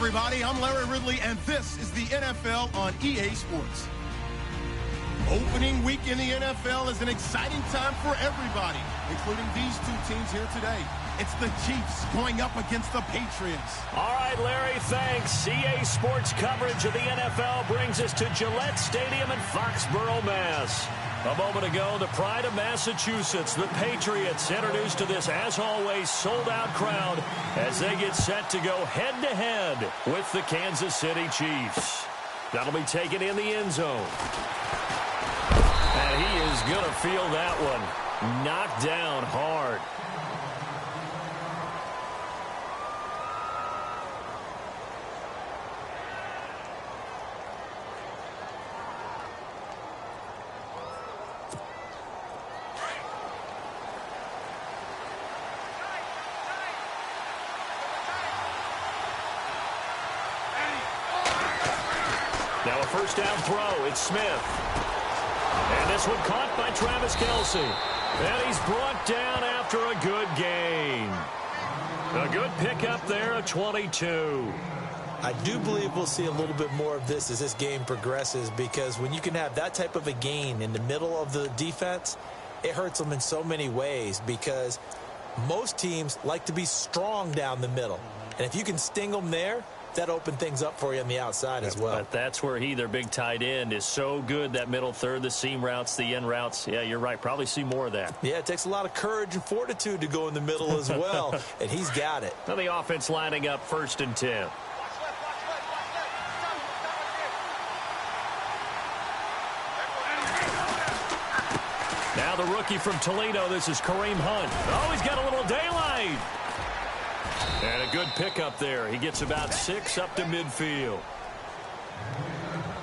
everybody. I'm Larry Ridley, and this is the NFL on EA Sports. Opening week in the NFL is an exciting time for everybody, including these two teams here today. It's the Chiefs going up against the Patriots. All right, Larry, thanks. EA Sports coverage of the NFL brings us to Gillette Stadium in Foxborough, Mass. A moment ago, the pride of Massachusetts, the Patriots, introduced to this, as always, sold-out crowd as they get set to go head-to-head with the Kansas City Chiefs. That'll be taken in the end zone. And he is going to feel that one knocked down hard. Now a first down throw. It's Smith. And this one caught by Travis Kelce. And he's brought down after a good gain. A good pickup there, a 22. I do believe we'll see a little bit more of this as this game progresses, because when you can have that type of a gain in the middle of the defense, it hurts them in so many ways, because most teams like to be strong down the middle. And if you can sting them there, that opened things up for you on the outside as well. But that's where their big tight end, is so good, that middle third, the seam routes, the end routes. Yeah, you're right. Probably see more of that. Yeah, it takes a lot of courage and fortitude to go in the middle as well, and he's got it. Now the offense lining up 1st and 10. Now the rookie from Toledo, this is Kareem Hunt. Oh, he's got a little daylight. And a good pickup there. He gets about 6 up to midfield.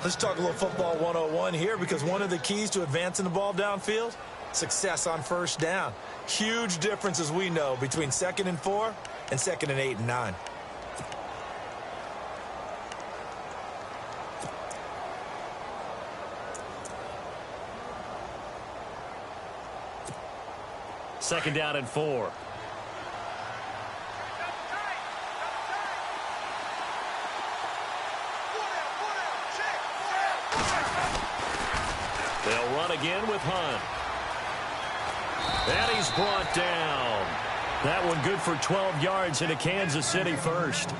Let's talk a little football 101 here, because one of the keys to advancing the ball downfield, success on first down. Huge difference, as we know, between 2nd and 4 and 2nd and 8 and 9. Second down and 4. They'll run again with Hunt. And he's brought down. That one good for 12 yards into Kansas City first.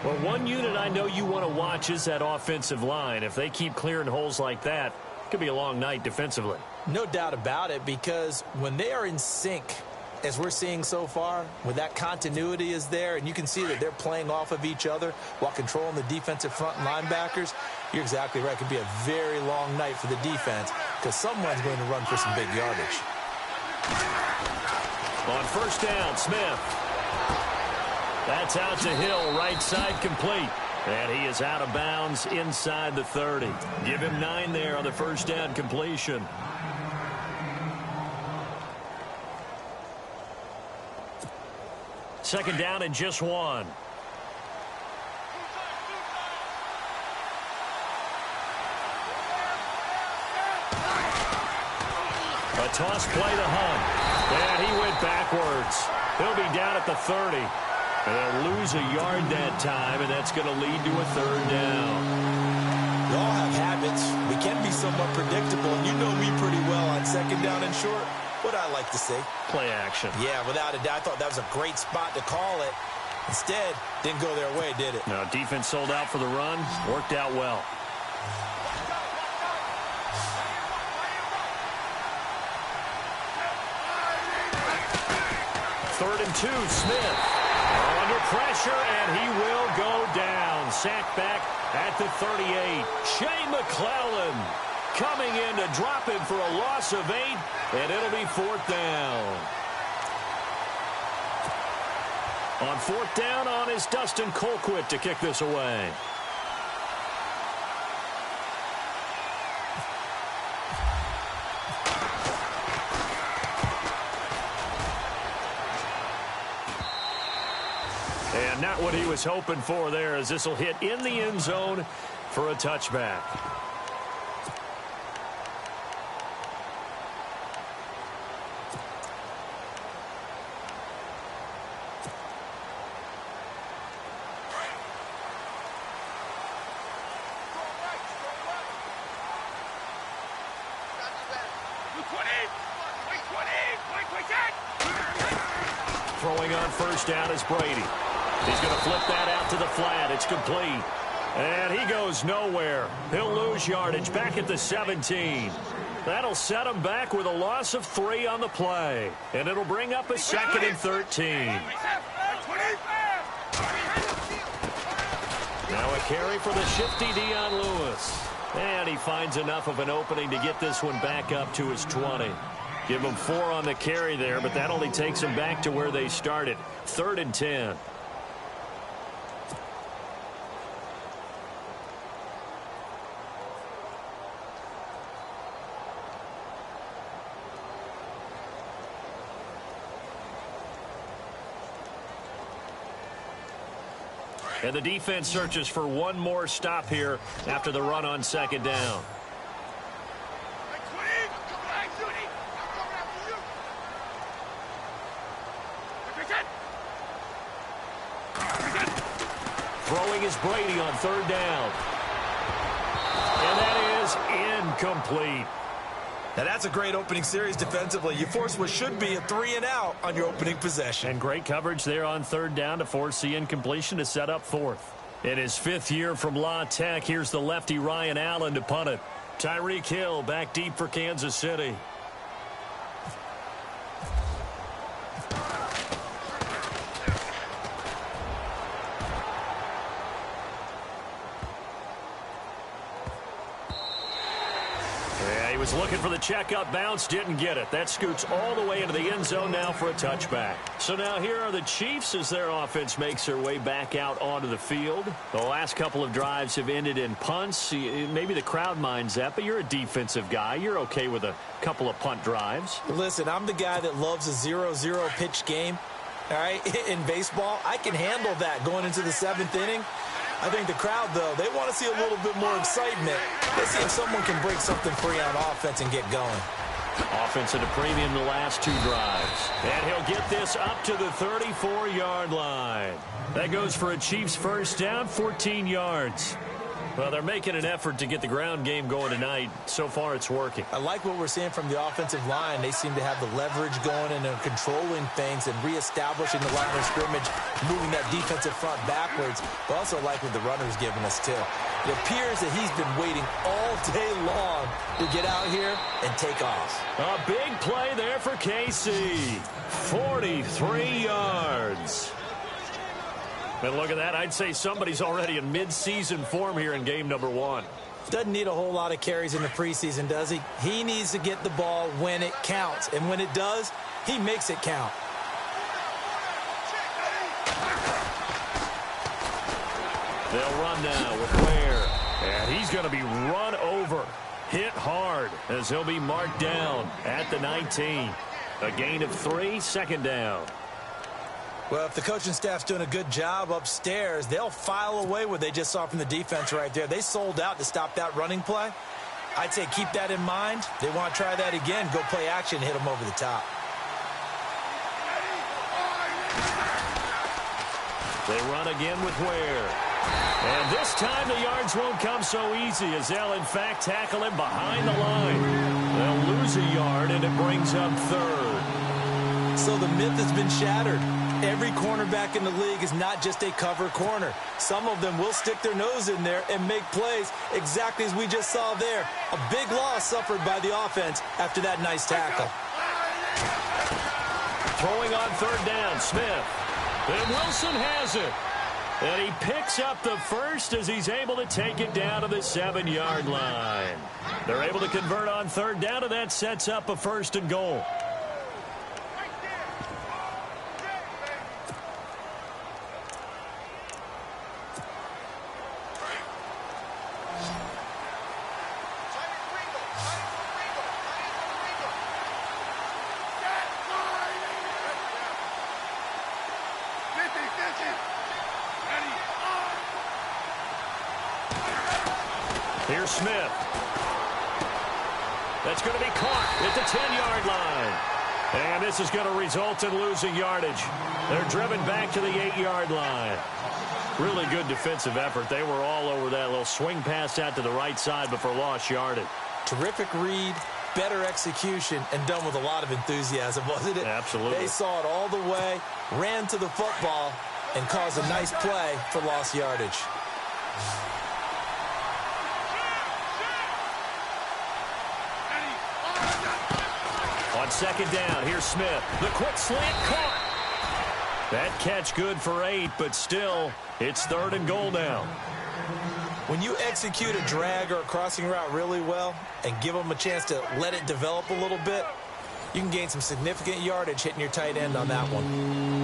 Well, one unit I know you want to watch is that offensive line. If they keep clearing holes like that, it could be a long night defensively. No doubt about it, because when they are in sync, as we're seeing so far, when that continuity is there, and you can see that they're playing off of each other while controlling the defensive front linebackers, you're exactly right. It could be a very long night for the defense, because someone's going to run for some big yardage. On first down, Smith. That's out to Hill, right side complete. And he is out of bounds inside the 30. Give him 9 there on the first down completion. Second down and just 1. A toss play to Hunt. And he went backwards. He'll be down at the 30. And they'll lose a yard that time, and that's going to lead to a 3rd down. We all have habits. We can be somewhat predictable, and you know me pretty well on 2nd down and short. What I like to see. Play action. Yeah, without a doubt. I thought that was a great spot to call it. Instead, didn't go their way, did it? No, defense sold out for the run. Worked out well. Third and 2, Smith. Under pressure, and he will go down. Sacked back at the 38. Shea McClellan coming in to drop him for a loss of 8, and it'll be 4th down. On 4th down on is Dustin Colquitt to kick this away. And not what he was hoping for there, as this will hit in the end zone for a touchback. Throwing on first down is Brady. He's going to flip that out to the flat. It's complete. And he goes nowhere. He'll lose yardage back at the 17. That'll set him back with a loss of 3 on the play. And it'll bring up a 2nd and 13. Now a carry for the shifty Dion Lewis. And he finds enough of an opening to get this one back up to his 20. Give him 4 on the carry there, but that only takes them back to where they started. 3rd and 10. And the defense searches for one more stop here after the run on 2nd down. Throwing is Brady on 3rd down. And that is incomplete. Now, that's a great opening series defensively. You force what should be a 3-and-out on your opening possession. And great coverage there on 3rd down to force the incompletion to set up 4th. In his 5th year from La Tech, here's the lefty Ryan Allen to punt it. Tyreek Hill back deep for Kansas City. Was looking for the checkup bounce, didn't get it. That scoots all the way into the end zone now for a touchback. So now here are the Chiefs as their offense makes their way back out onto the field. The last couple of drives have ended in punts. Maybe the crowd minds that, but you're a defensive guy. You're okay with a couple of punt drives. Listen, I'm the guy that loves a 0-0 pitch game. All right, in baseball, I can handle that going into the 7th inning. I think the crowd, though, they want to see a little bit more excitement. Let's see if someone can break something free on offense and get going. Offense at a premium the last 2 drives. And he'll get this up to the 34-yard line. That goes for a Chiefs first down, 14 yards. Well, they're making an effort to get the ground game going tonight. So far, it's working. I like what we're seeing from the offensive line. They seem to have the leverage going and they're controlling things and reestablishing the line of scrimmage, moving that defensive front backwards. But also like what the runner's giving us, too. It appears that he's been waiting all day long to get out here and take off. A big play there for KC. 43 yards. And look at that. I'd say somebody's already in mid-season form here in game number 1. Doesn't need a whole lot of carries in the preseason, does he? He needs to get the ball when it counts. And when it does, he makes it count. They'll run now with Ware. And he's going to be run over. Hit hard as he'll be marked down at the 19. A gain of 3, 2nd down. Well, if the coaching staff's doing a good job upstairs, they'll file away what they just saw from the defense right there. They sold out to stop that running play. I'd say keep that in mind. They want to try that again. Go play action, hit them over the top. They run again with Ware. And this time the yards won't come so easy as they'll, in fact, tackle him behind the line. They'll lose a yard, and it brings up 3rd. So the myth has been shattered. Every cornerback in the league is not just a cover corner. Some of them will stick their nose in there and make plays exactly as we just saw there. A big loss suffered by the offense after that nice tackle. Throwing on 3rd down, Smith. And Wilson has it. And he picks up the first as he's able to take it down to the 7-yard line. They're able to convert on 3rd down, and that sets up a 1st and goal. Here's Smith. That's going to be caught at the 10-yard line. And this is going to result in losing yardage. They're driven back to the 8-yard line. Really good defensive effort. They were all over that little swing pass out to the right side, but for lost yardage. Terrific read, better execution and done with a lot of enthusiasm, wasn't it? Absolutely. They saw it all the way, ran to the football, and caused a nice play for lost yardage. On second down, here's Smith. The quick slant caught. That catch good for 8, but still, it's 3rd and goal now. When you execute a drag or a crossing route really well and give them a chance to let it develop a little bit, you can gain some significant yardage hitting your tight end on that one.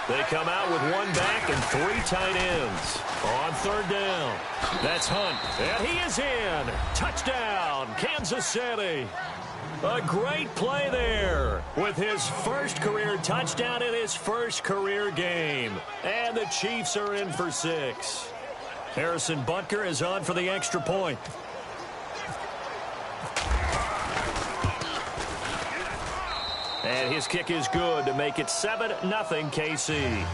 They come out with 1 back and 3 tight ends. On 3rd down, that's Hunt, and he is in. Touchdown, Kansas City. A great play there with his first career touchdown in his first career game. And the Chiefs are in for 6. Harrison Butker is on for the extra point. And his kick is good to make it 7-0 KC.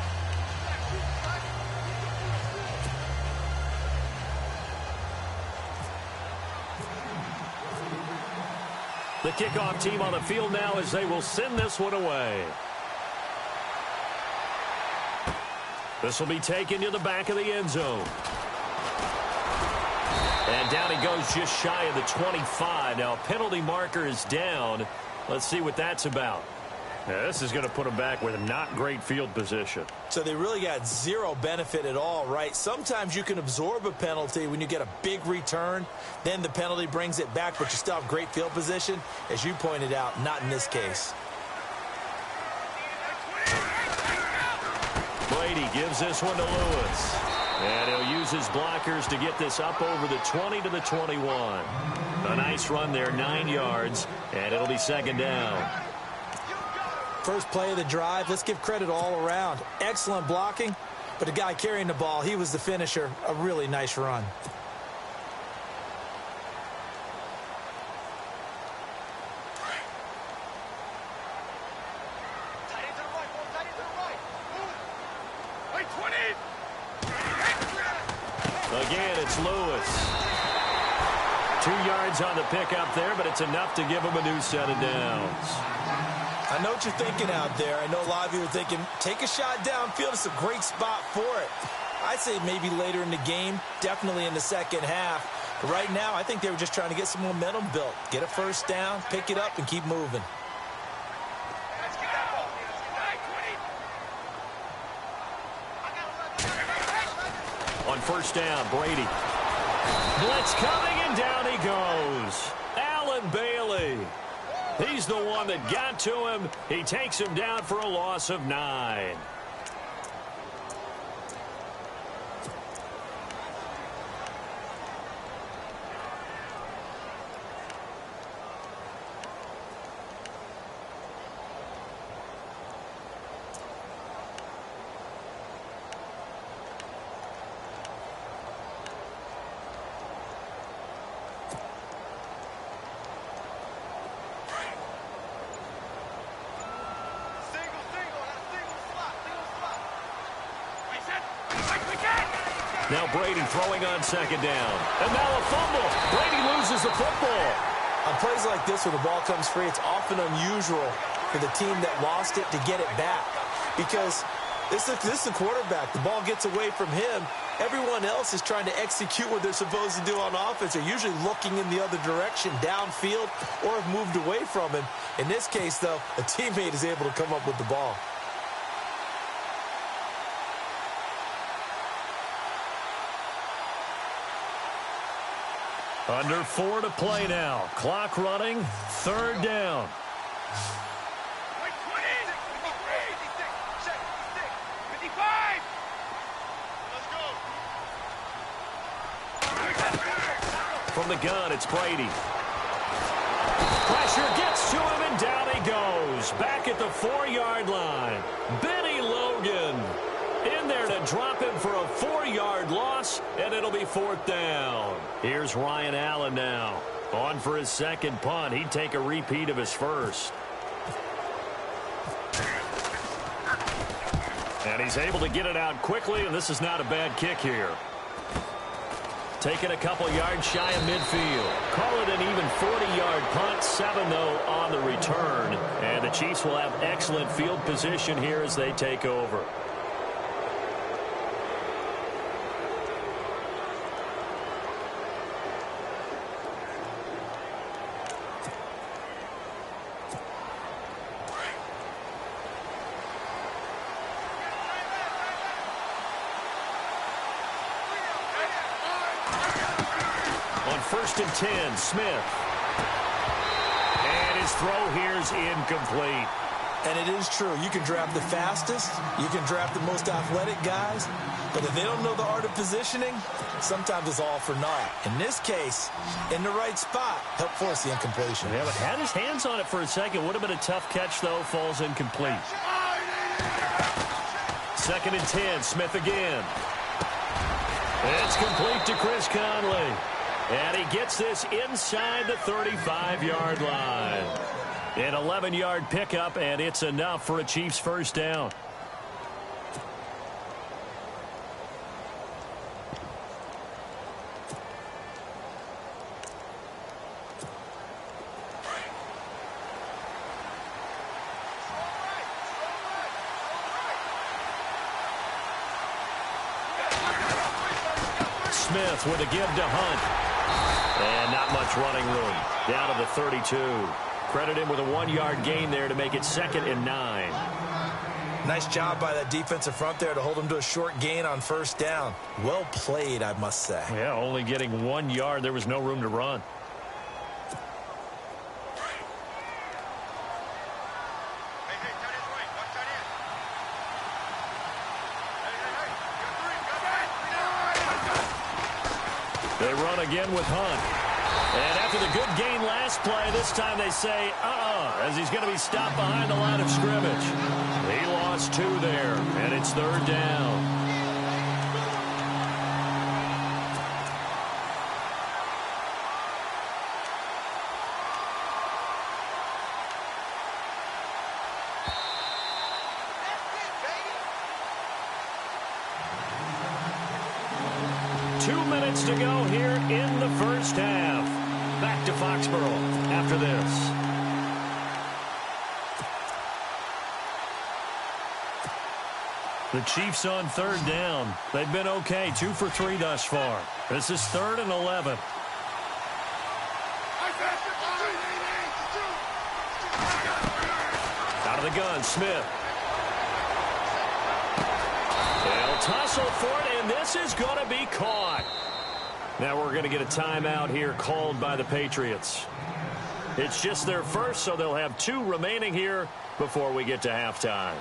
The kickoff team on the field now as they will send this one away. This will be taken to the back of the end zone. And down he goes just shy of the 25. Now penalty marker is down. Let's see what that's about. Now, this is going to put them back with a not great field position. So they really got zero benefit at all, right? Sometimes you can absorb a penalty when you get a big return. Then the penalty brings it back, but you still have great field position. As you pointed out, not in this case. Brady gives this one to Lewis. And he'll use his blockers to get this up over the 20 to the 21. A nice run there, 9 yards, and it'll be 2nd down. First play of the drive, let's give credit all around. Excellent blocking, but the guy carrying the ball, he was the finisher. A really nice run. Again, it's Lewis. 2 yards on the pickup there, but it's enough to give him a new set of downs. I know what you're thinking out there. I know a lot of you are thinking, take a shot downfield. It's a great spot for it. I'd say maybe later in the game, definitely in the second half. But right now, I think they were just trying to get some momentum built. Get a first down, pick it up, and keep moving. On first down, Brady. Blitz coming, and down he goes. Allen Bailey. He's the one that got to him. He takes him down for a loss of 9. Now Brady throwing on second down. And now a fumble. Brady loses the football. On plays like this where the ball comes free, it's often unusual for the team that lost it to get it back. Because this is the quarterback. The ball gets away from him. Everyone else is trying to execute what they're supposed to do on offense. They're usually looking in the other direction, downfield, or have moved away from him. In this case, though, a teammate is able to come up with the ball. Under 4 to play now. Clock running. 3rd down. From the gun, it's Brady. Pressure gets to him, and down he goes. Back at the 4-yard line. Benny Logan in there to drop him for a 4-yard loss, and it'll be 4th down. Here's Ryan Allen now. On for his second punt. He'd take a repeat of his first. And he's able to get it out quickly, and this is not a bad kick here. Taking a couple yards shy of midfield. Call it an even 40-yard punt. 7, though, on the return. And the Chiefs will have excellent field position here as they take over. On 1st and 10, Smith. And his throw here is incomplete. And it is true. You can draft the fastest. You can draft the most athletic guys. But if they don't know the art of positioning, sometimes it's all for naught. In this case, in the right spot, helped force the incompletion. Yeah, but had his hands on it for a second. Would have been a tough catch, though. Falls incomplete. 2nd and 10, Smith again. It's complete to Chris Conley. And he gets this inside the 35-yard line. An 11-yard pickup, and it's enough for a Chiefs first down. Smith with a give to Hunt. And not much running room. Down to the 32. Credit him with a 1-yard gain there to make it 2nd and 9. Nice job by that defensive front there to hold him to a short gain on 1st down. Well played, I must say. Yeah, only getting 1 yard. There was no room to run. They run again with Hunt. And after the good gain last play, this time they say, as he's going to be stopped behind the line of scrimmage. He lost 2 there, and it's 3rd down. To go here in the first half. Back to Foxborough after this. The Chiefs on 3rd down. They've been okay, 2 for 3 thus far. This is 3rd and 11. Out of the gun, Smith. They'll tussle for it, and this is going to be caught. Now we're going to get a timeout here called by the Patriots. It's just their first, so they'll have 2 remaining here before we get to halftime.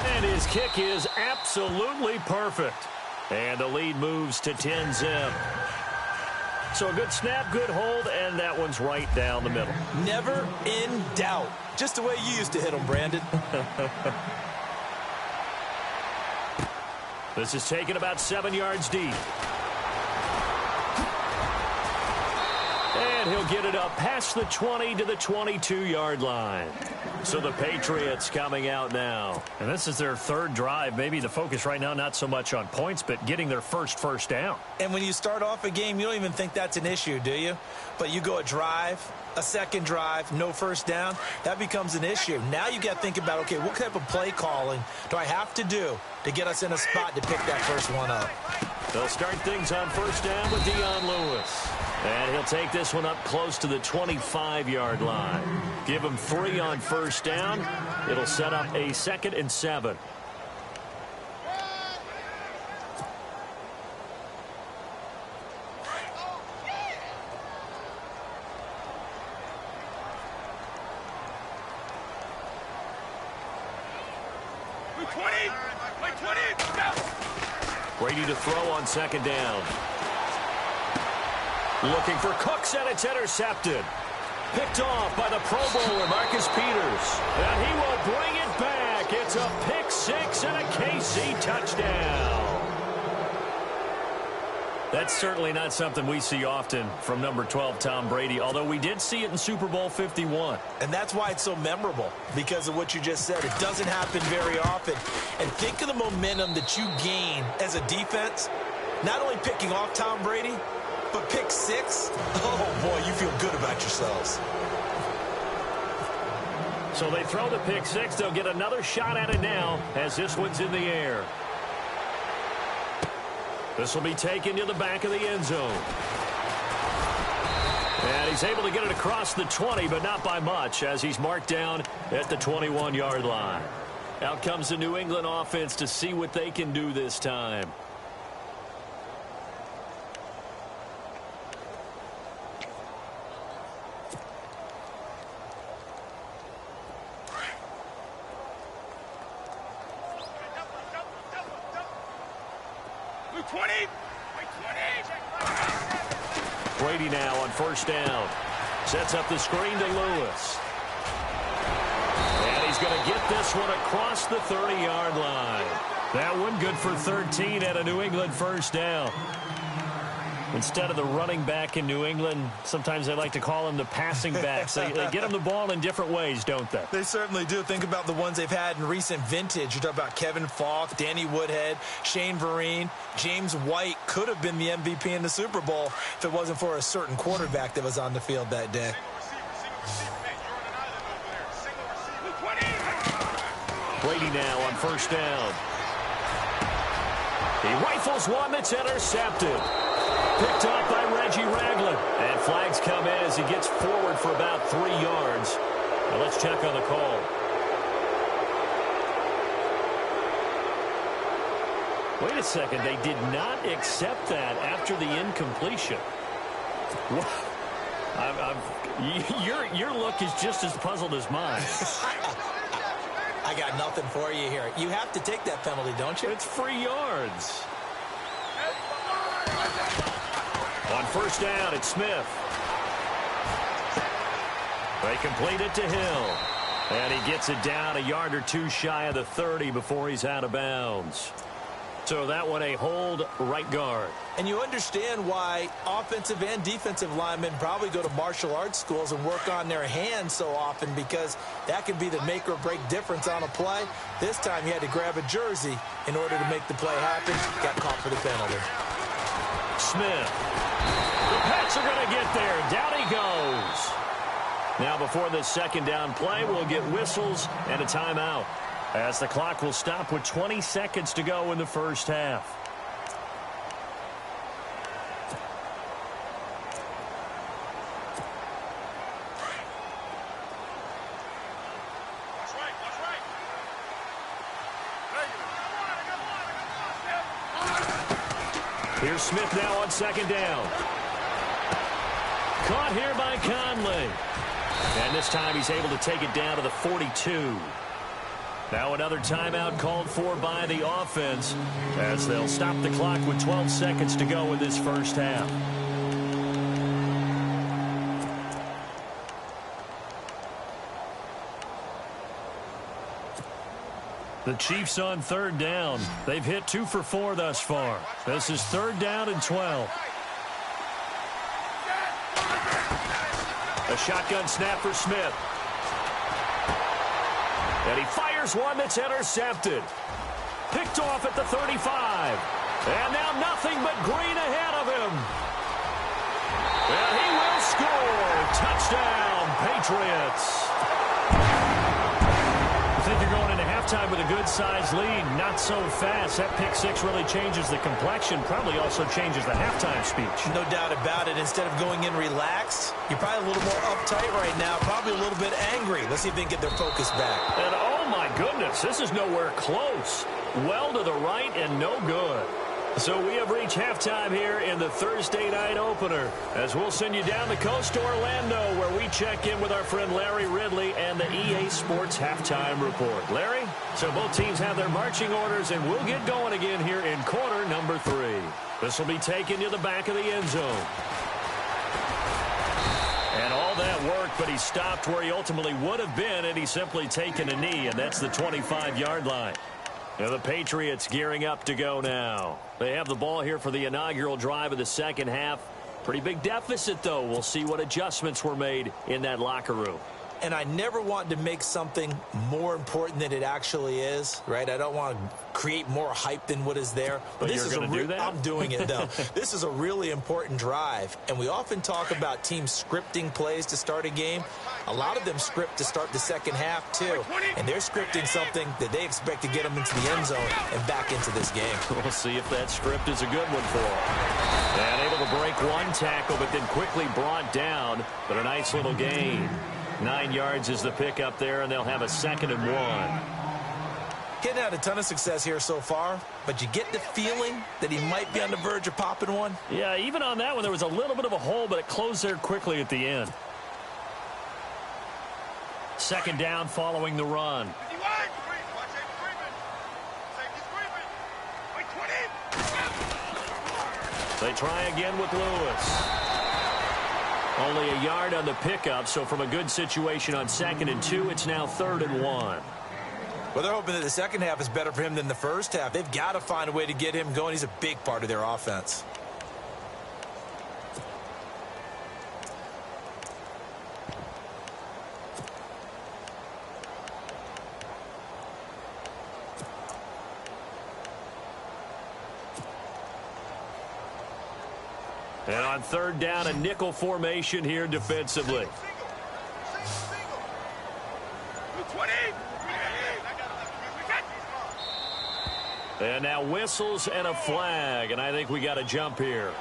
And his kick is absolutely perfect. And the lead moves to 10-zip. So a good snap, good hold, and that one's right down the middle. Never in doubt. Just the way you used to hit them, Brandon. This is taken about 7 yards deep. And he'll get it up past the 20 to the 22-yard line. So the Patriots coming out now. And this is their 3rd drive. Maybe the focus right now, not so much on points, but getting their first down. And when you start off a game, you don't even think that's an issue, do you? But you go a drive, a second drive, no first down, that becomes an issue. Now you got to think about, okay, what type of play calling do I have to do to get us in a spot to pick that first one up? They'll start things on 1st down with Dion Lewis. And he'll take this one up close to the 25-yard line. Give him 3 on 1st down. It'll set up a 2nd and 7. Brady to throw on second down. Looking for Cooks, and it's intercepted. Picked off by the Pro Bowler, Marcus Peters. And he will bring it back. It's a pick six and a KC touchdown. That's certainly not something we see often from number 12, Tom Brady, although we did see it in Super Bowl 51. And that's why it's so memorable, because of what you just said. It doesn't happen very often. And think of the momentum that you gain as a defense, not only picking off Tom Brady, but pick six. Oh, boy, you feel good about yourselves. So they throw the pick six. They'll get another shot at it now as this one's in the air. This will be taken to the back of the end zone. And he's able to get it across the 20, but not by much, as he's marked down at the 21-yard line. Out comes the New England offense to see what they can do this time. Brady now on first down. Sets up the screen to Lewis. And he's going to get this one across the 30-yard line. That one good for 13 at a New England first down. Instead of the running back in New England, sometimes they like to call them the passing backs. They get them the ball in different ways, don't they? They certainly do. Think about the ones they've had in recent vintage. You talk about Kevin Falk, Danny Woodhead, Shane Vereen. James White could have been the MVP in the Super Bowl if it wasn't for a certain quarterback that was on the field that day. Brady now on first down. He rifles one that's intercepted. Picked off by Reggie Ragland. And flags come in as he gets forward for about 3 yards. Now let's check on the call. Wait a second. They did not accept that after the incompletion. Your look is just as puzzled as mine. I got nothing for you here. You have to take that penalty, don't you? It's free yards. On first down, it's Smith. They complete it to Hill. And he gets it down a yard or two shy of the 30 before he's out of bounds. So that one a hold right guard. And you understand why offensive and defensive linemen probably go to martial arts schools and work on their hands so often, because that can be the make or break difference on a play. This time he had to grab a jersey in order to make the play happen. Got caught for the penalty. Smith. The Pats are going to get there. Down he goes. Now before this second down play, we'll get whistles and a timeout, as the clock will stop with 20 seconds to go in the first half. Here's Smith now on second down. Caught here by Conley. And this time he's able to take it down to the 42. Now another timeout called for by the offense, as they'll stop the clock with 12 seconds to go in this first half. The Chiefs on third down. They've hit 2 for 4 thus far. This is third down and 12. A shotgun snap for Smith. And he fires one that's intercepted. Picked off at the 35. And now nothing but green ahead of him. And he will score. Touchdown, Patriots. I think you're going into halftime with a good-sized lead. Not so fast. That pick six really changes the complexion. Probably also changes the halftime speech. No doubt about it. Instead of going in relaxed, you're probably a little more uptight right now. Probably a little bit angry. Let's see if they can get their focus back. And oh my goodness, this is nowhere close. Well to the right and no good. So we have reached halftime here in the Thursday night opener, as we'll send you down the coast to Orlando, where we check in with our friend Larry Ridley and the EA Sports Halftime Report. Larry, so both teams have their marching orders, and we'll get going again here in quarter number 3. This will be taken to the back of the end zone. And all that work, but he stopped where he ultimately would have been, and he's simply taken a knee, and that's the 25-yard line. Now the Patriots gearing up to go now. They have the ball here for the inaugural drive of the second half. Pretty big deficit, though. We'll see what adjustments were made in that locker room. And I never want to make something more important than it actually is, right? I don't want to create more hype than what is there. But this you're going to do that? I'm doing it, though. This is a really important drive. And we often talk about teams scripting plays to start a game. A lot of them script to start the second half, too. And they're scripting something that they expect to get them into the end zone and back into this game. We'll see if that script is a good one for them. And able to break one tackle, but then quickly brought down. But a nice little gain. 9 yards is the pickup there, and they'll have a 2nd and 1. Hadn't had a ton of success here so far, but you get the feeling that he might be on the verge of popping one. Yeah, even on that one, there was a little bit of a hole, but it closed there quickly at the end. 2nd down following the run. They try again with Lewis. Only a yard on the pickup, so from a good situation on 2nd and 2, it's now 3rd and 1. Well, they're hoping that the second half is better for him than the first half. They've got to find a way to get him going. He's a big part of their offense. And on 3rd down, a nickel formation here defensively. And now whistles and a flag, and I think we got a jump here.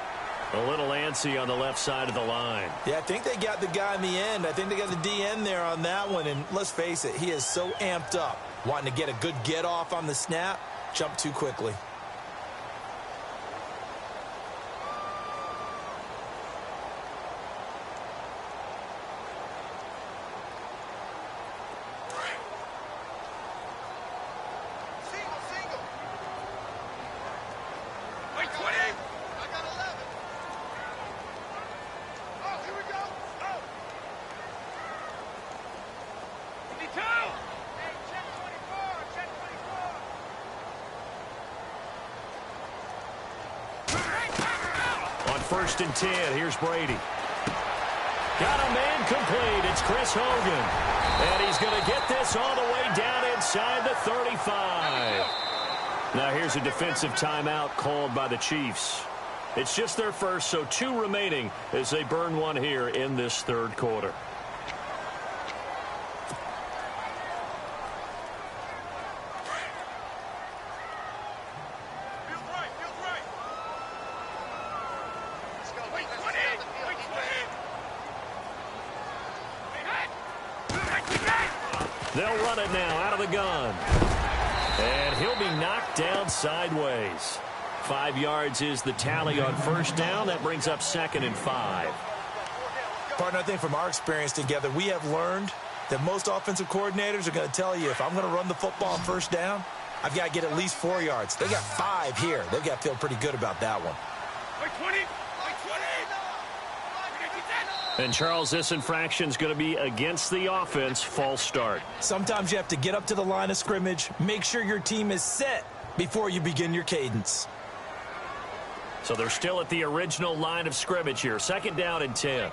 A little antsy on the left side of the line. Yeah, I think they got the guy in the end. I think they got the DN there on that one, and let's face it, he is so amped up, wanting to get a good get off on the snap, jump too quickly. On 1st and 10, here's Brady. Got a man complete. It's Chris Hogan. And he's going to get this all the way down inside the 35. Now here's a defensive timeout called by the Chiefs. It's just their first, so 2 remaining as they burn one here in this 3rd quarter. They'll run it now out of the gun. And he'll be knocked down sideways. 5 yards is the tally on 1st down. That brings up 2nd and 5. Partner, I think from our experience together, we have learned that most offensive coordinators are going to tell you, if I'm going to run the football on 1st down, I've got to get at least 4 yards. They got 5 here. They've got to feel pretty good about that one. And Charles, this infraction is going to be against the offense. False start. Sometimes you have to get up to the line of scrimmage, make sure your team is set before you begin your cadence. So they're still at the original line of scrimmage here. 2nd down and 10.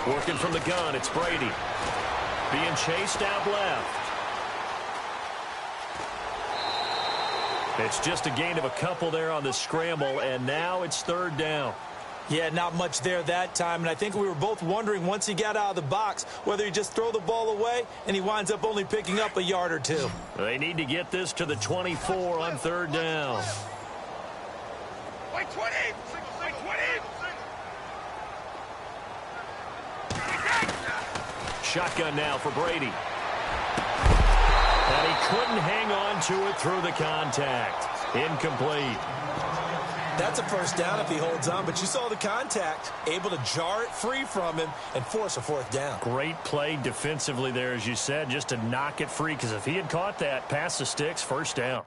Working from the gun, it's Brady. Being chased out left. It's just a gain of a couple there on the scramble, and now it's 3rd down. Yeah, not much there that time, and I think we were both wondering once he got out of the box whether he'd just throw the ball away, and he winds up only picking up a yard or two. They need to get this to the 24 on third down. Like 20! Like 20! Shotgun now for Brady. And he couldn't hang on to it through the contact. Incomplete. That's a first down if he holds on, but you saw the contact, able to jar it free from him and force a fourth down. Great play defensively there, as you said, just to knock it free, because if he had caught that, past the sticks, first down.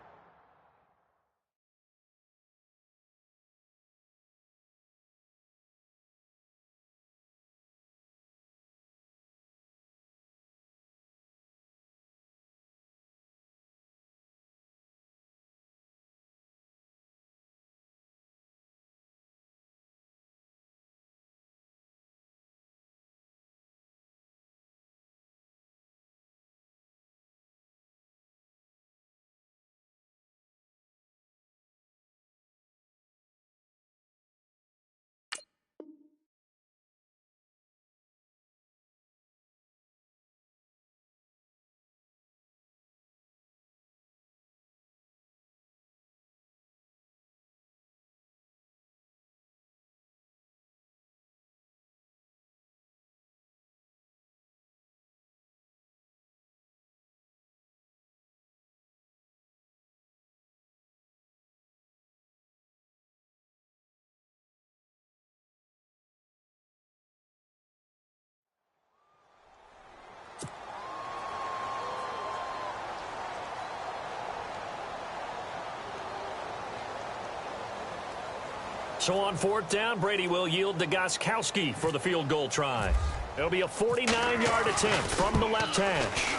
So on fourth down, Brady will yield to Gostkowski for the field goal try. It'll be a 49-yard attempt from the left hash.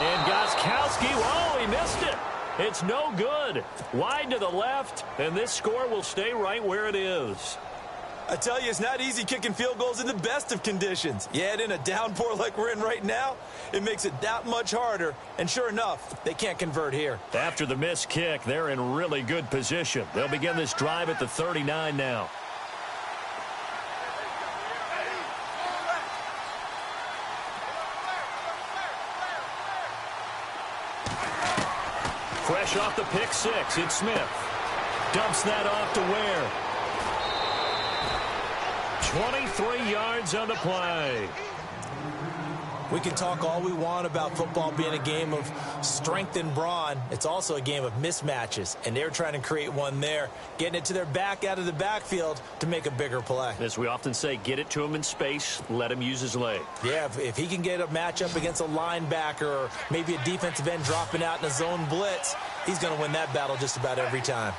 And Gostkowski, whoa, he missed it. It's no good. Wide to the left, and this score will stay right where it is. I tell you, it's not easy kicking field goals in the best of conditions. Yet in a downpour like we're in right now, it makes it that much harder. And sure enough, they can't convert here. After the missed kick, they're in really good position. They'll begin this drive at the 39 now. Fresh off the pick six, it's Smith. Dumps that off to Ware. 23 yards on the play. We can talk all we want about football being a game of strength and brawn. It's also a game of mismatches, and they're trying to create one there, getting it to their back out of the backfield to make a bigger play. As we often say, get it to him in space, let him use his leg. Yeah, if he can get a matchup against a linebacker or maybe a defensive end dropping out in a zone blitz, he's going to win that battle just about every time.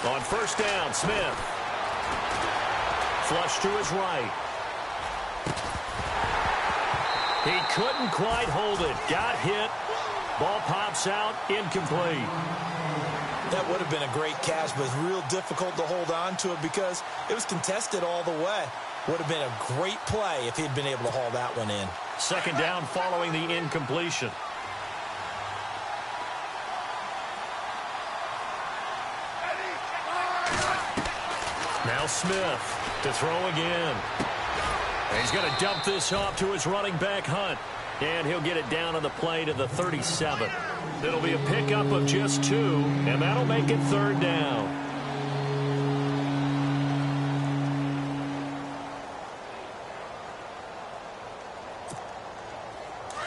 On first down, Smith. Flush to his right. He couldn't quite hold it. Got hit. Ball pops out. Incomplete. That would have been a great catch, but it's real difficult to hold on to it because it was contested all the way. Would have been a great play if he'd been able to haul that one in. Second down following the incompletion. Now Smith to throw again. And he's going to dump this off to his running back, Hunt. And he'll get it down on the play to the 37. It'll be a pickup of just 2, and that'll make it third down.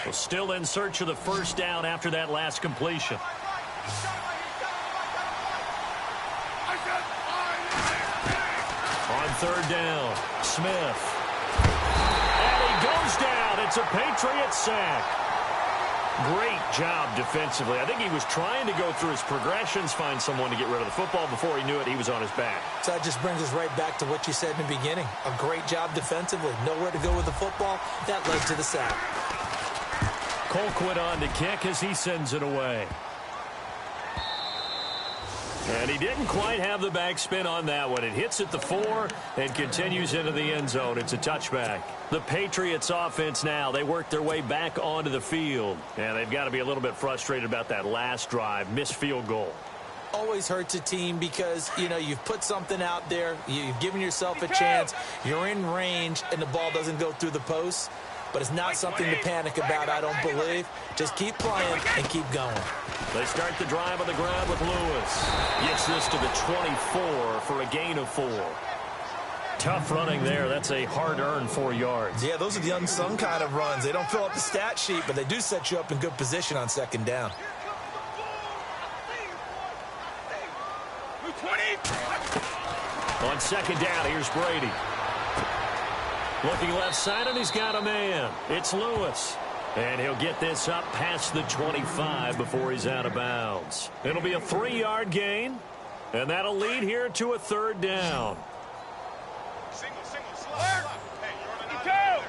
Well, still in search of the first down after that last completion. On third down, Smith. And he goes down. It's a Patriot sack. Great job defensively. I think he was trying to go through his progressions, find someone to get rid of the football. Before he knew it, he was on his back. So that just brings us right back to what you said in the beginning. A great job defensively. Nowhere to go with the football. That led to the sack. Colquitt on to kick as he sends it away. And he didn't quite have the backspin on that one. It hits at the 4 and continues into the end zone. It's a touchback. The Patriots offense now, they work their way back onto the field. And they've got to be a little bit frustrated about that last drive, missed field goal. Always hurts a team because, you know, you've put something out there, you've given yourself a chance, you're in range, and the ball doesn't go through the posts. But it's not something to panic about, I don't believe. Just keep playing and keep going. They start the drive on the ground with Lewis. Gets this to the 24 for a gain of 4. Tough running there. That's a hard-earned 4 yards. Yeah, those are the unsung kind of runs. They don't fill up the stat sheet, but they do set you up in good position on second down. On second down, here's Brady. Looking left side, and he's got a man. It's Lewis. And he'll get this up past the 25 before he's out of bounds. It'll be a 3-yard gain, and that'll lead here to a third down. Single, slow. Hey, you're on an island.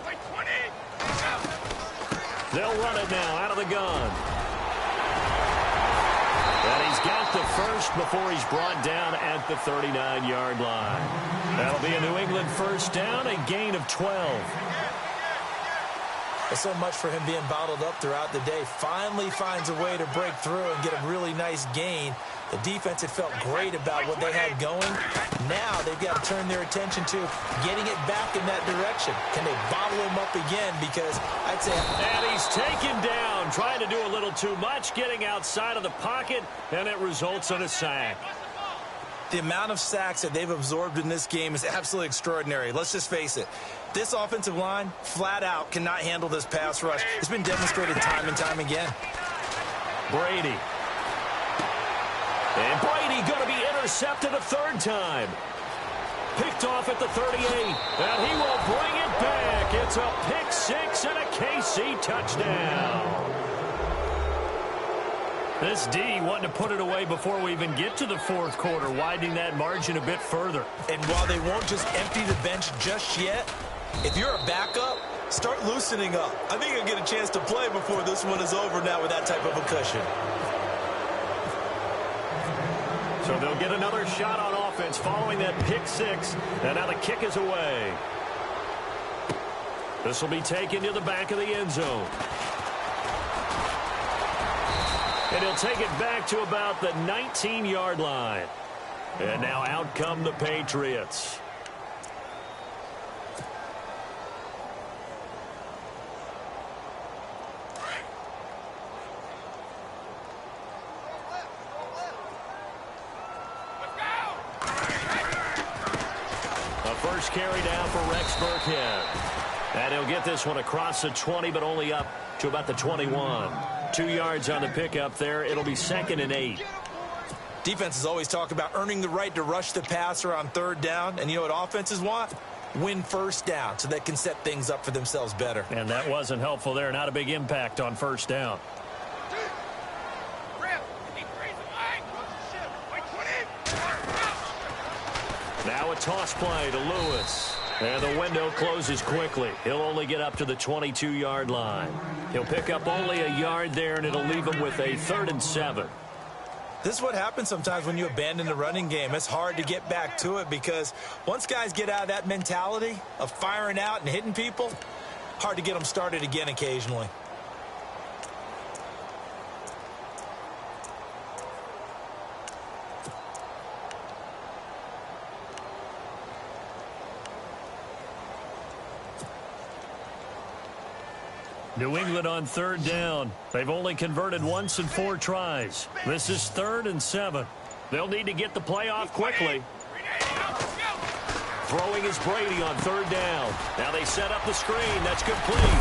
Like 20. They'll run it now out of the gun. And he's got the first before he's brought down at the 39-yard line. That'll be a New England first down, a gain of 12. There's so much for him being bottled up throughout the day. Finally finds a way to break through and get a really nice gain. The defense had felt great about what they had going. Now they've got to turn their attention to getting it back in that direction. Can they bottle him up again? Because I'd say... And he's taken down, trying to do a little too much, getting outside of the pocket, and it results in a sack. The amount of sacks that they've absorbed in this game is absolutely extraordinary. Let's just face it. This offensive line, flat out, cannot handle this pass rush. It's been demonstrated time and time again. Brady. And Brady going to be intercepted a third time. Picked off at the 38. And he will bring it back. It's a pick 6 and a KC touchdown. This D wanting to put it away before we even get to the fourth quarter, widening that margin a bit further. And while they won't just empty the bench just yet, if you're a backup, start loosening up. I think you'll get a chance to play before this one is over now with that type of a cushion. So they'll get another shot on offense following that pick 6, and now the kick is away. This will be taken to the back of the end zone. And he'll take it back to about the 19-yard line. And now out come the Patriots. A first carry down for Rex Burkhead. And he'll get this one across the 20, but only up to about the 21. 2 yards on the pickup there. It'll be 2nd and 8. Defenses always talk about earning the right to rush the passer on third down. And you know what offenses want? Win first down so they can set things up for themselves better. And that wasn't helpful there. Not a big impact on first down. Now a toss play to Lewis. And the window closes quickly. He'll only get up to the 22-yard line. He'll pick up only a yard there, and it'll leave him with a 3rd and 7. This is what happens sometimes when you abandon the running game. It's hard to get back to it because once guys get out of that mentality of firing out and hitting people, hard to get them started again occasionally. New England on third down. They've only converted once in 4 tries. This is 3rd and 7. They'll need to get the play off quickly. Throwing is Brady on third down. Now they set up the screen. That's complete.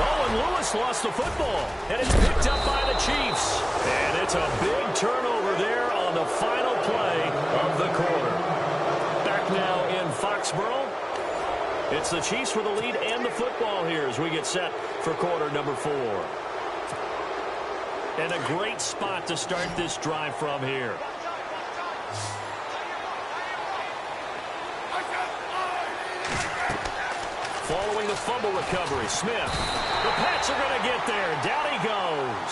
Oh, and Lewis lost the football. And it's picked up by the Chiefs. And it's a big turnover there on the final play of the quarter. Back now in Foxborough. It's the Chiefs with the lead and the football here as we get set for quarter number 4. And a great spot to start this drive from here. Following the fumble recovery, Smith. The Pats are going to get there. Down he goes.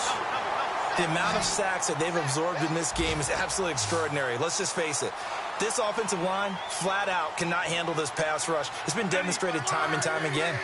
The amount of sacks that they've absorbed in this game is absolutely extraordinary. Let's just face it. This offensive line, flat out, cannot handle this pass rush. It's been demonstrated time and time again.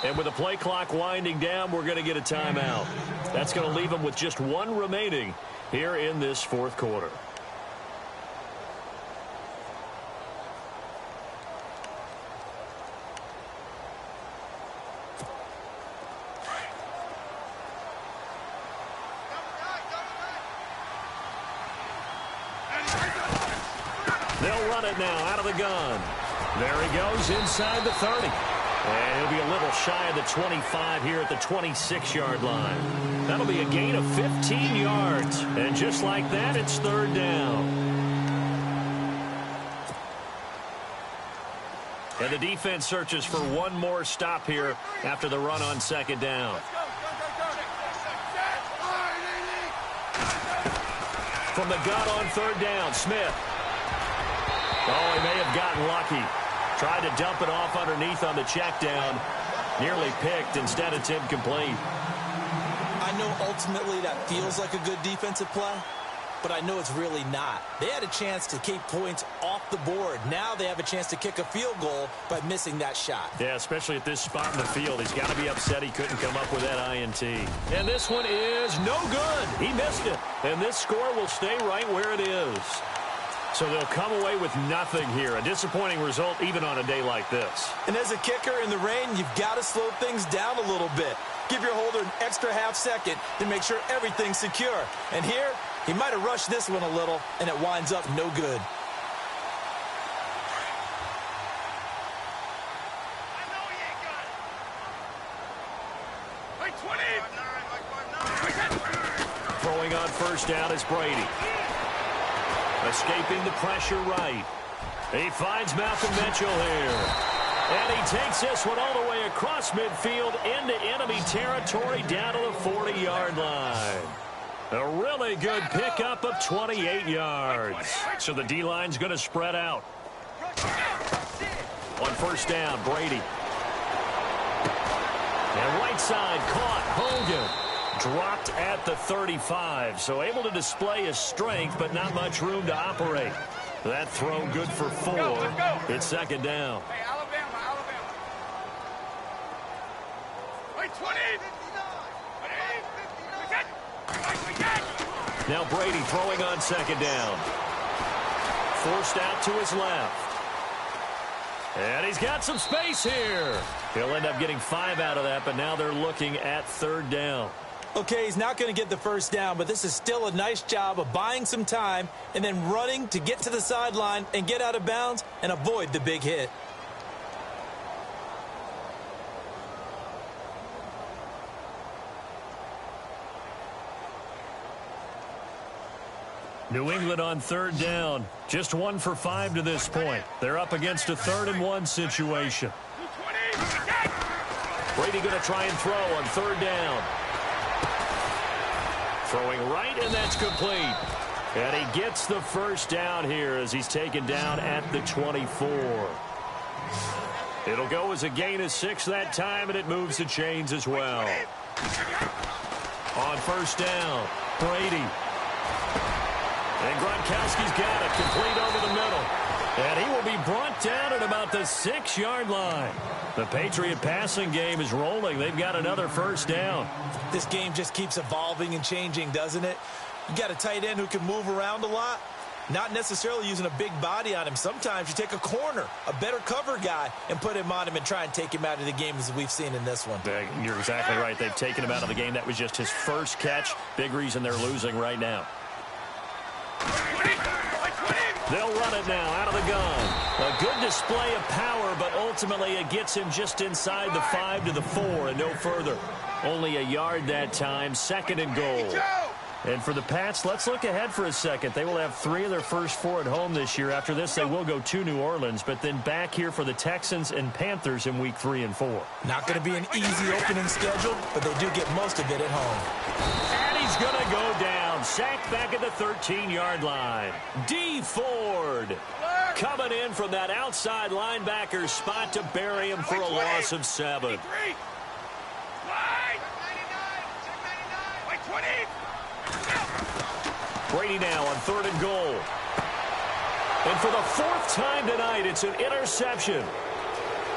And with the play clock winding down, we're going to get a timeout. That's going to leave them with just one remaining here in this fourth quarter. They'll run it now out of the gun. There he goes inside the 30. And he'll be a little shy of the 25 here at the 26-yard line. That'll be a gain of 15 yards. And just like that, it's third down. And the defense searches for one more stop here after the run on second down. From the gun on third down, Smith. Oh, he may have gotten lucky. Tried to dump it off underneath on the check down. Nearly picked. Instead, it's incomplete. I know ultimately that feels like a good defensive play, but I know it's really not. They had a chance to keep points off the board. Now they have a chance to kick a field goal by missing that shot. Yeah, especially at this spot in the field. He's got to be upset he couldn't come up with that INT. And this one is no good. He missed it. And this score will stay right where it is. So they'll come away with nothing here. A disappointing result even on a day like this. And as a kicker in the rain, you've got to slow things down a little bit. Give your holder an extra half second to make sure everything's secure. And here, he might have rushed this one a little, and it winds up no good. Throwing on first down is Brady. Escaping the pressure right. He finds Malcolm Mitchell here. And he takes this one all the way across midfield into enemy territory down to the 40-yard line. A really good pickup of 28 yards. So the D-line's going to spread out. On first down, Brady. And right side caught. Hogan. Dropped at the 35, so able to display his strength, but not much room to operate. That throw good for 4. It's second down. Hey, Alabama. Wait, 20. Now Brady throwing on second down. Forced out to his left. And he's got some space here. He'll end up getting 5 out of that, but now they're looking at third down. Okay, he's not going to get the first down, but this is still a nice job of buying some time and then running to get to the sideline and get out of bounds and avoid the big hit. New England on third down. Just 1 for 5 to this point. They're up against a 3rd and 1 situation. Brady going to try and throw on third down. Throwing right, and that's complete. And he gets the first down here as he's taken down at the 24. It'll go as a gain of 6 that time, and it moves the chains as well. On first down, Brady. And Gronkowski's got it, complete over the middle. And he will be brought down at about the 6-yard line. The Patriot passing game is rolling. They've got another first down. This game just keeps evolving and changing, doesn't it? You got a tight end who can move around a lot, not necessarily using a big body on him. Sometimes you take a corner, a better cover guy, and put him on him and try and take him out of the game as we've seen in this one. You're exactly right. They've taken him out of the game. That was just his first catch. Big reason they're losing right now. They'll run it now out of the gun. A good display of power, but ultimately it gets him just inside the 5 to the 4 and no further. Only a yard that time, 2nd and goal. And for the Pats, let's look ahead for a second. They will have 3 of their first 4 at home this year. After this, they will go to New Orleans, but then back here for the Texans and Panthers in week 3 and 4. Not going to be an easy opening schedule, but they do get most of it at home. And he's going to go down. Sacked back at the 13-yard line. D. Ford coming in from that outside linebacker spot to bury him for a loss of 7. Brady now on 3rd and goal. And for the 4th time tonight, it's an interception.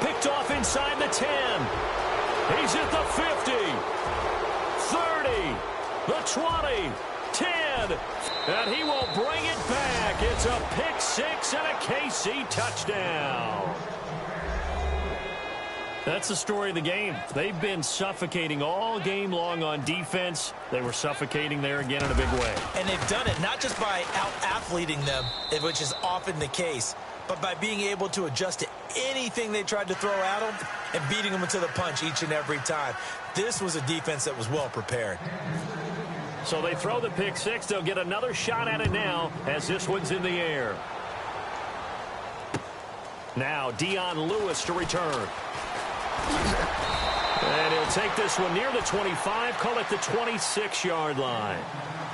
Picked off inside the 10. He's at the 50. 30. The 20. 10. And he will bring it back. It's a pick 6 and a KC touchdown. That's the story of the game. They've been suffocating all game long on defense. They were suffocating there again in a big way. And they've done it not just by out-athleting them, which is often the case, but by being able to adjust to anything they tried to throw at them and beating them to the punch each and every time. This was a defense that was well prepared. So they throw the pick 6. They'll get another shot at it now as this one's in the air. Now Dion Lewis to return. And he'll take this one near the 25, call it the 26-yard line.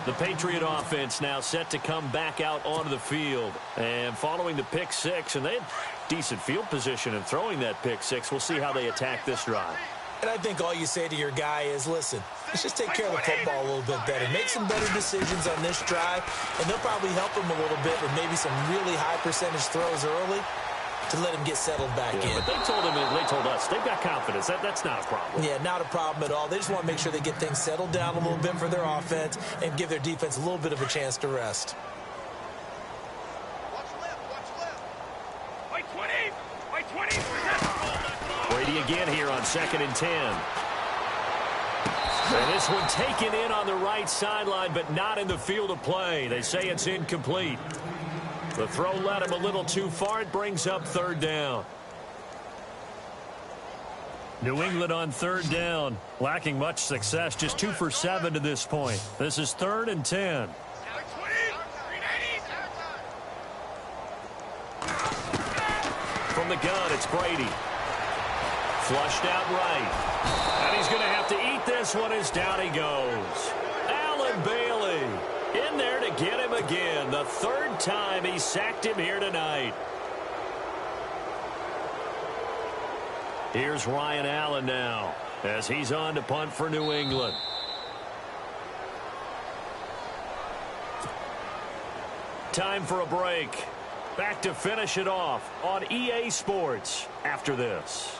The Patriot offense now set to come back out onto the field. And following the pick 6, and they had decent field position in throwing that pick 6. We'll see how they attack this drive. And I think all you say to your guy is, listen, let's just take care of the football a little bit better. Make some better decisions on this drive, and they'll probably help him a little bit with maybe some really high percentage throws early to let him get settled back in. But they told him, and they told us, they've got confidence. That's not a problem. Yeah, not a problem at all. They just want to make sure they get things settled down a little bit for their offense and give their defense a little bit of a chance to rest. Watch left. Wait 20. Brady again here on 2nd and 10. And this one taken in on the right sideline, but not in the field of play. They say it's incomplete. The throw led him a little too far. It brings up 3rd down. New England on 3rd down. Lacking much success. Just 2 for 7 to this point. This is 3rd and 10. From the gun, it's Brady. Flushed out right. And he's going to have to eat this one as down he goes. Allen Bailey in there to get him again. The 3rd time he sacked him here tonight. Here's Ryan Allen now as he's on to punt for New England. Time for a break. Back to finish it off on EA Sports after this.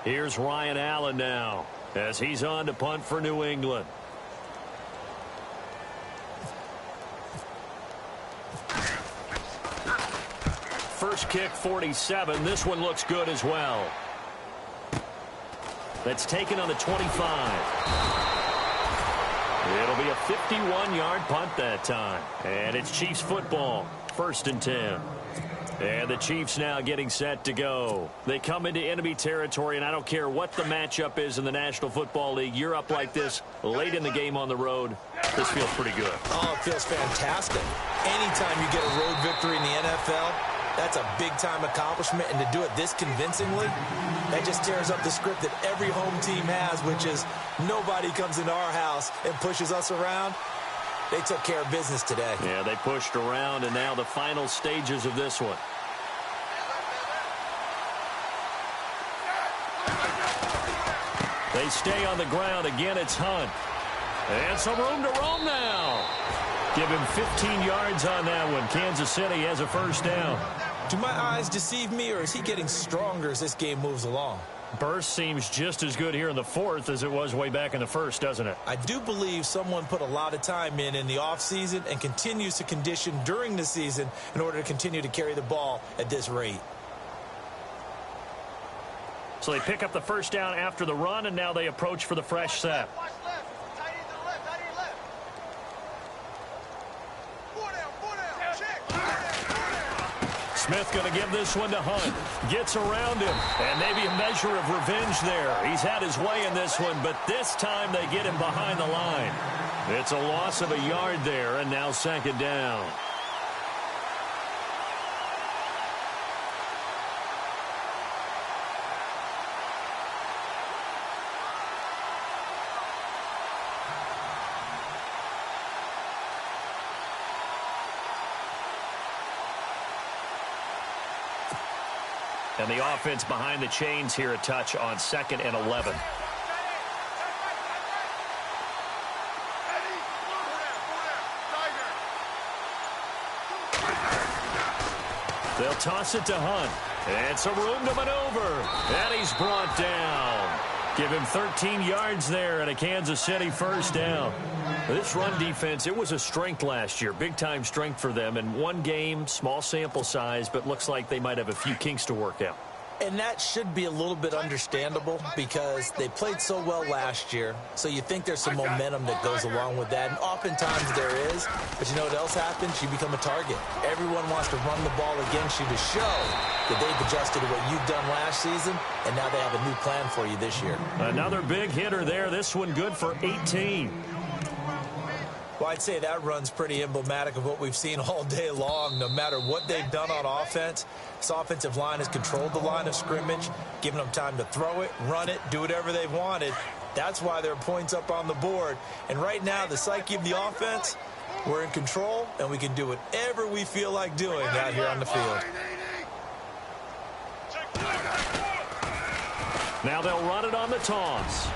Here's Ryan Allen now as he's on to punt for New England. First kick, 47. This one looks good as well. That's taken on the 25. It'll be a 51-yard punt that time. And it's Chiefs football. 1st and 10. And the Chiefs now getting set to go. They come into enemy territory, and I don't care what the matchup is in the National Football League. You're up like this late in the game on the road. This feels pretty good. Oh, it feels fantastic. Anytime you get a road victory in the NFL, that's a big-time accomplishment. And to do it this convincingly, that just tears up the script that every home team has, which is nobody comes into our house and pushes us around. They took care of business today. Yeah, they pushed around, and now the final stages of this one. They stay on the ground. Again, it's Hunt. And some room to roam now. Give him 15 yards on that one. Kansas City has a 1st down. Do my eyes deceive me, or is he getting stronger as this game moves along? Burst seems just as good here in the 4th as it was way back in the 1st, doesn't it? I do believe someone put a lot of time in the offseason and continues to condition during the season in order to continue to carry the ball at this rate. So they pick up the 1st down after the run, and now they approach for the fresh set. Watch left. Tight end to the left. Tight end left. 4 down. Check. 4 down. Smith going to give this one to Hunt. Gets around him, and maybe a measure of revenge there. He's had his way in this one, but this time they get him behind the line. It's a loss of a yard there, and now second down. And the offense behind the chains here a touch on 2nd and 11. They'll toss it to Hunt. It's a room to maneuver. And he's brought down. Give him 13 yards there and a Kansas City first down. This run defense, it was a strength last year. Big-time strength for them. In one game, small sample size, but looks like they might have a few kinks to work out. And that should be a little bit understandable because they played so well last year. So you think there's some momentum that goes along with that. And oftentimes there is. But you know what else happens? You become a target. Everyone wants to run the ball against you to show that they've adjusted to what you've done last season. And now they have a new plan for you this year. Another big hitter there. This one good for 18. Well, I'd say that run's pretty emblematic of what we've seen all day long. No matter what they've done on offense, this offensive line has controlled the line of scrimmage, given them time to throw it, run it, do whatever they've wanted. That's why there are points up on the board. And right now, the psyche of the offense, we're in control, and we can do whatever we feel like doing out here on the field. Now they'll run it on the toss.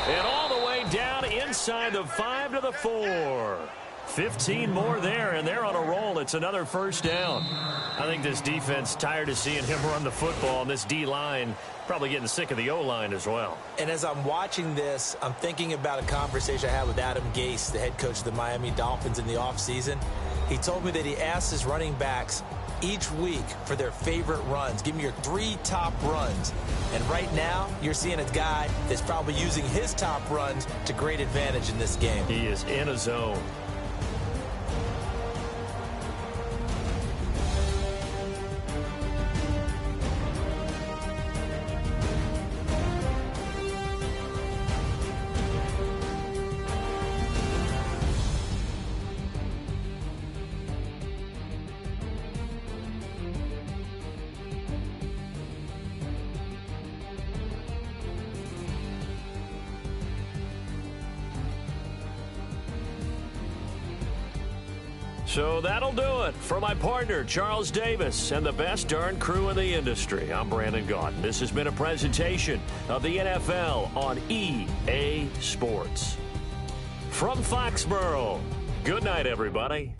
And all the way down inside the 5 to the 4. 15 more there, and they're on a roll. It's another first down. I think this defense tired of seeing him run the football, and this D-line probably getting sick of the O-line as well. And as I'm watching this, I'm thinking about a conversation I had with Adam Gase, the head coach of the Miami Dolphins in the offseason. He told me that he asked his running backs each week for their favorite runs. Give me your 3 top runs. And right now, you're seeing a guy that's probably using his top runs to great advantage in this game. He is in a zone. So that'll do it for my partner, Charles Davis, and the best darn crew in the industry. I'm Brandon Gaudin. This has been a presentation of the NFL on EA Sports. From Foxborough, good night, everybody.